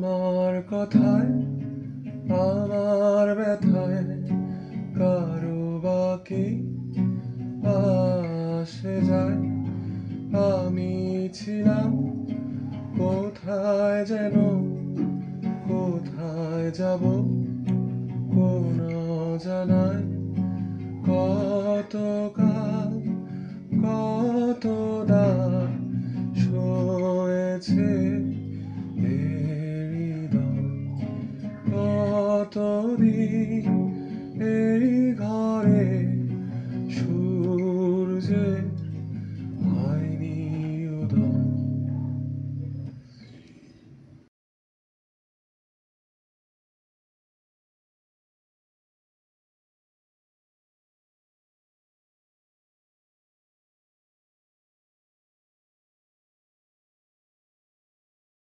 আমার কথায় আমার ব্যথায় কারো বাকি আসে যায়। আমি ছিলাম কোথায় যেন, কোথায় যাব কোন জানায়। কত কাল কত রাত সয়েছে